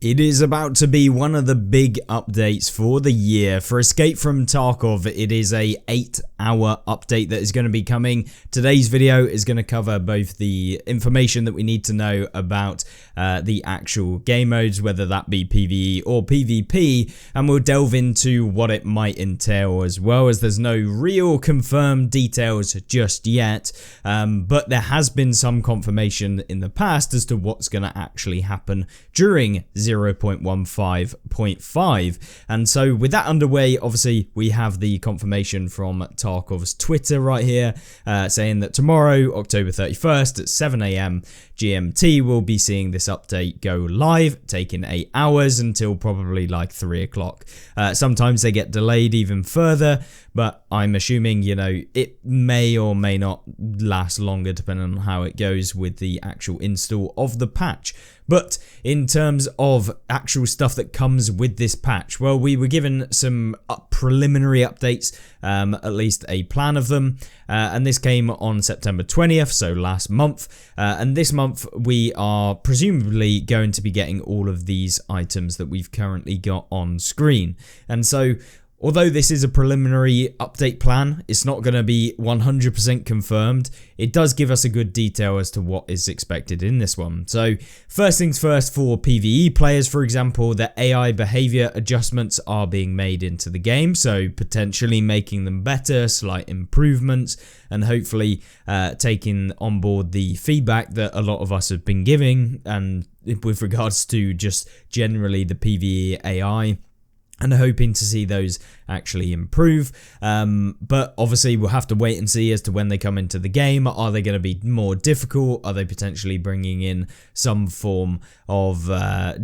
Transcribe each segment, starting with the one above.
It is about to be one of the big updates for the year. For Escape from Tarkov, it is a 8-hour update that is going to be coming. Today's video is going to cover both the information that we need to know about the actual game modes, whether that be PvE or PvP, and we'll delve into what it might entail as well, as there's no real confirmed details just yet, but there has been some confirmation in the past as to what's going to actually happen during 0.15.5. And so with that underway, obviously we have the confirmation from Tarkov's Twitter right here, saying that tomorrow, October 31st at 7 AM GMT, we'll be seeing this update go live, taking 8 hours until probably like 3 o'clock. Sometimes they get delayed even further, but I'm assuming, you know, it may or may not last longer depending on how it goes with the actual install of the patch. But in terms of actual stuff that comes with this patch, well, we were given some preliminary updates, at least a plan of them, and this came on September 20th, so last month, and this month we are presumably going to be getting all of these items that we've currently got on screen. And so although this is a preliminary update plan, it's not going to be 100% confirmed. It does give us a good detail as to what is expected in this one. So first things first, for PvE players, for example, the AI behavior adjustments are being made into the game, so potentially making them better, slight improvements, and hopefully taking on board the feedback that a lot of us have been giving, and with regards to just generally the PvE AI, and hoping to see those actually improve. But obviously we'll have to wait and see as to when they come into the game. Are they going to be more difficult? Are they potentially bringing in some form of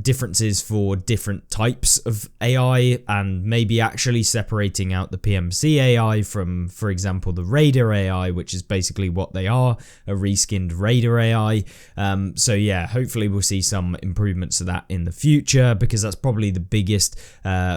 differences for different types of AI, and maybe actually separating out the PMC AI from, for example, the Raider AI, which is basically what they are, a reskinned Raider AI. So yeah, hopefully we'll see some improvements to that in the future, because that's probably the biggest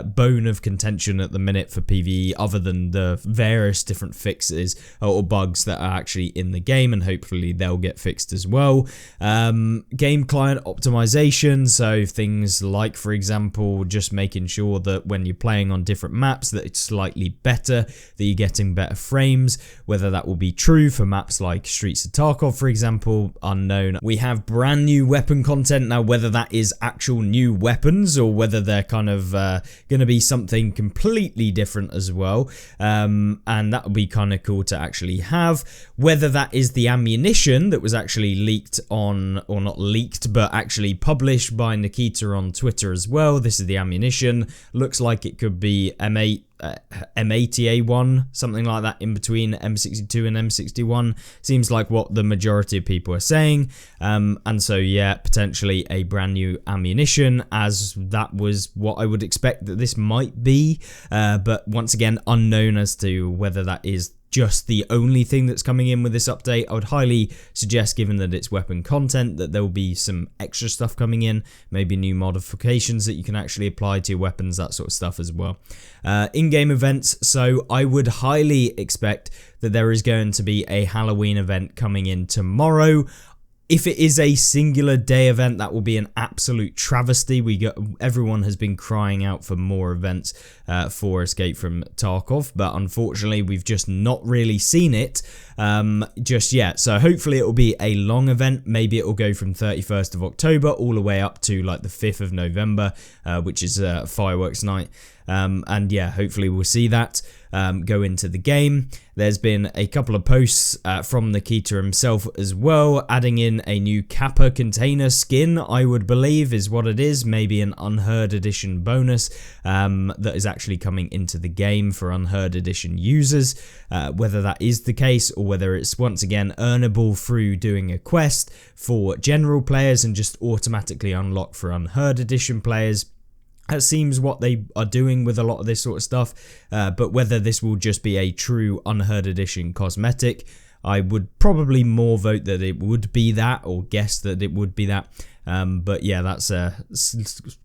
bone of contention at the minute for PvE, other than the various different fixes or bugs that are actually in the game, and hopefully they'll get fixed as well. Game client optimization, so things like, for example, just making sure that when you're playing on different maps that it's slightly better, that you're getting better frames. Whether that will be true for maps like Streets of Tarkov, for example, unknown. We have brand new weapon content now, whether that is actual new weapons or whether they're kind of going to be something completely different as well, and that would be kind of cool to actually have. Whether that is the ammunition that was actually leaked on, or not leaked, but actually published by Nikita on Twitter as well. This is the ammunition. Looks like it could be M80A1, something like that, in between M62 and M61. Seems like what the majority of people are saying. And so yeah, potentially a brand new ammunition, as that was what I would expect that this might be, but once again unknown as to whether that is just the only thing that's coming in with this update. I would highly suggest, given that it's weapon content, that there will be some extra stuff coming in, maybe new modifications that you can actually apply to your weapons, that sort of stuff as well. In-game events, so I would highly expect that there is going to be a Halloween event coming in tomorrow. If it is a singular day event, that will be an absolute travesty. Everyone has been crying out for more events for Escape from Tarkov, but unfortunately we've just not really seen it just yet. So hopefully it will be a long event. Maybe it will go from 31st of October all the way up to like the 5th of November, which is fireworks night. And yeah, hopefully we'll see that go into the game. There's been a couple of posts from Nikita himself as well, adding in a new Kappa container skin, I would believe is what it is, maybe an Unheard Edition bonus that is actually coming into the game for Unheard Edition users. Whether that is the case, or whether it's once again earnable through doing a quest for general players and just automatically unlock for Unheard Edition players. That seems what they are doing with a lot of this sort of stuff, but whether this will just be a true Unheard Edition cosmetic, I would probably more vote that it would be that, or guess that it would be that. But yeah, that's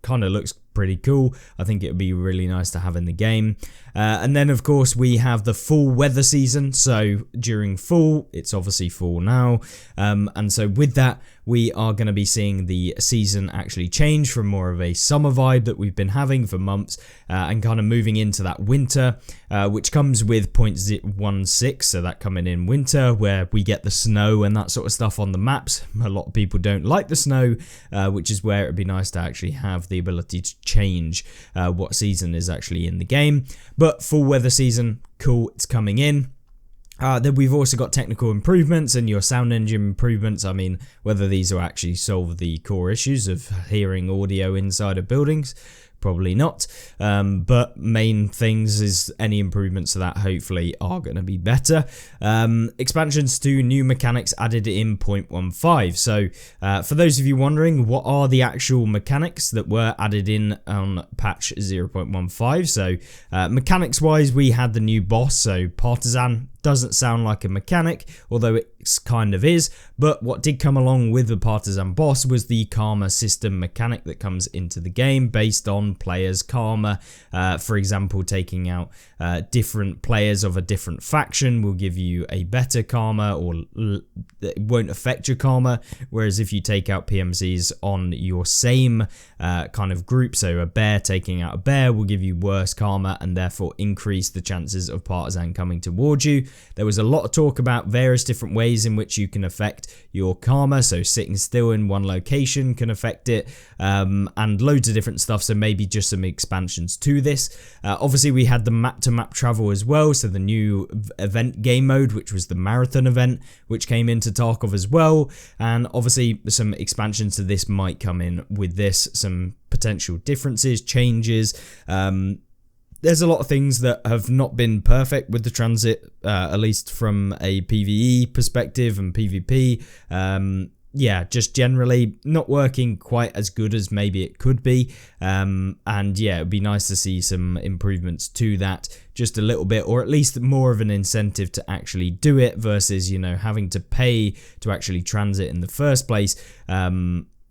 kind of looks pretty cool. I think it would be really nice to have in the game. And then of course we have the fall weather season. So during fall, it's obviously fall now, and so with that we are going to be seeing the season actually change from more of a summer vibe that we've been having for months, and kind of moving into that winter, which comes with 0.16, so that coming in winter, where we get the snow and that sort of stuff on the maps. A lot of people don't like the snow, which is where it'd be nice to actually have the ability to change what season is actually in the game. But full weather season, cool, it's coming in. Then we've also got technical improvements and your sound engine improvements. I mean, whether these will actually solve the core issues of hearing audio inside of buildings, probably not, but main things is any improvements to that hopefully are going to be better. Expansions to new mechanics added in 0.15. So for those of you wondering, what are the actual mechanics that were added in on patch 0.15? So mechanics wise, we had the new boss, so Partisan. Doesn't sound like a mechanic, although it kind of is, but what did come along with the Partisan boss was the karma system mechanic that comes into the game based on players' karma. For example, taking out different players of a different faction will give you a better karma, or it won't affect your karma, whereas if you take out PMCs on your same kind of group, so a bear taking out a bear will give you worse karma and therefore increase the chances of Partisan coming towards you. There was a lot of talk about various different ways in which you can affect your karma, so sitting still in one location can affect it, and loads of different stuff, so maybe just some expansions to this. Obviously we had the map to map travel as well, so the new event game mode, which was the marathon event, which came into Tarkov as well, and obviously some expansions to this might come in with this, some potential differences, changes. There's a lot of things that have not been perfect with the transit, at least from a PvE perspective and PvP. Yeah, just generally not working quite as good as maybe it could be. And yeah, it'd be nice to see some improvements to that just a little bit, or at least more of an incentive to actually do it versus, you know, having to pay to actually transit in the first place.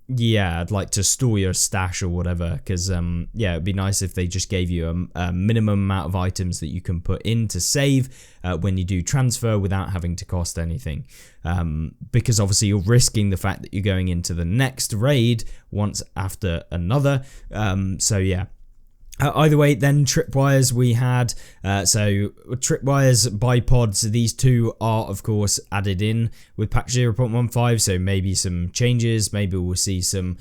Yeah, I'd like to store your stash or whatever, because yeah, it'd be nice if they just gave you a minimum amount of items that you can put in to save when you do transfer without having to cost anything, because obviously you're risking the fact that you're going into the next raid once after another. So yeah. Either way, then tripwires we had, so tripwires, bipods, these two are of course added in with patch 0.15, so maybe some changes, maybe we'll see some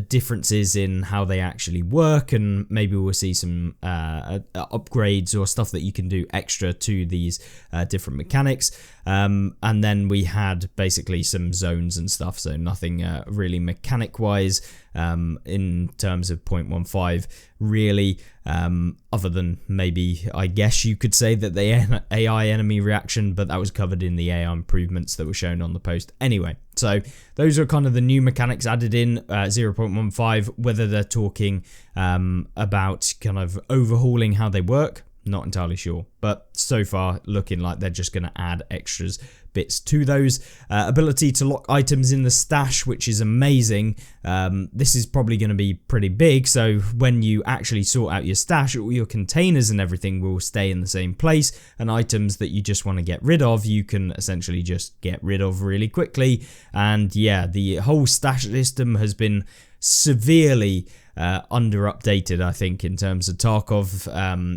differences in how they actually work, and maybe we'll see some upgrades or stuff that you can do extra to these different mechanics. And then we had basically some zones and stuff, so nothing really mechanic wise in terms of 0.15 really, other than maybe I guess you could say that the AI enemy reaction, but that was covered in the AI improvements that were shown on the post anyway. So those are kind of the new mechanics added in 0.15. Whether they're talking about kind of overhauling how they work, not entirely sure, but so far looking like they're just going to add extras bits to those. Ability to lock items in the stash, which is amazing. This is probably going to be pretty big, so when you actually sort out your stash, all your containers and everything will stay in the same place, and items that you just want to get rid of, you can essentially just get rid of really quickly. And yeah, the whole stash system has been severely under updated, I think, in terms of Tarkov.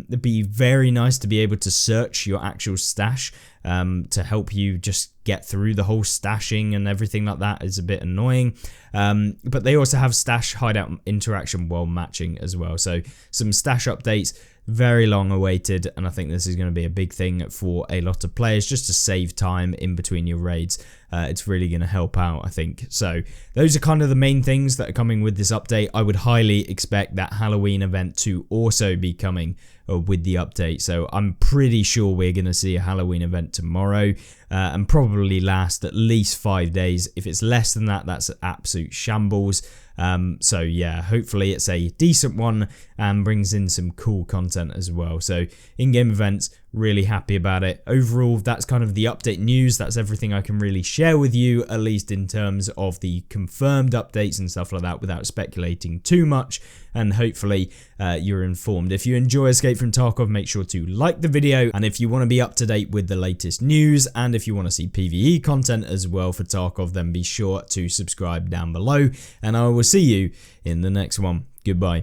It'd be very nice to be able to search your actual stash to help you just get through the whole stashing, and everything like that is a bit annoying. But they also have stash hideout interaction while matching as well, so some stash updates, very long awaited, and I think this is going to be a big thing for a lot of players just to save time in between your raids. It's really going to help out, I think. So those are kind of the main things that are coming with this update. I would highly expect that Halloween event to also be coming with the update, so I'm pretty sure we're going to see a Halloween event tomorrow, and probably last at least 5 days. If it's less than that, that's absolute shambles. So yeah, hopefully it's a decent one and brings in some cool content as well. So in-game events, Really happy about it. Overall, that's kind of the update news. That's everything I can really share with you, at least in terms of the confirmed updates and stuff like that, without speculating too much. And hopefully you're informed. If you enjoy Escape from Tarkov, make sure to like the video. And if you want to be up to date with the latest news, and if you want to see PvE content as well for Tarkov, then be sure to subscribe down below. And I will see you in the next one. Goodbye.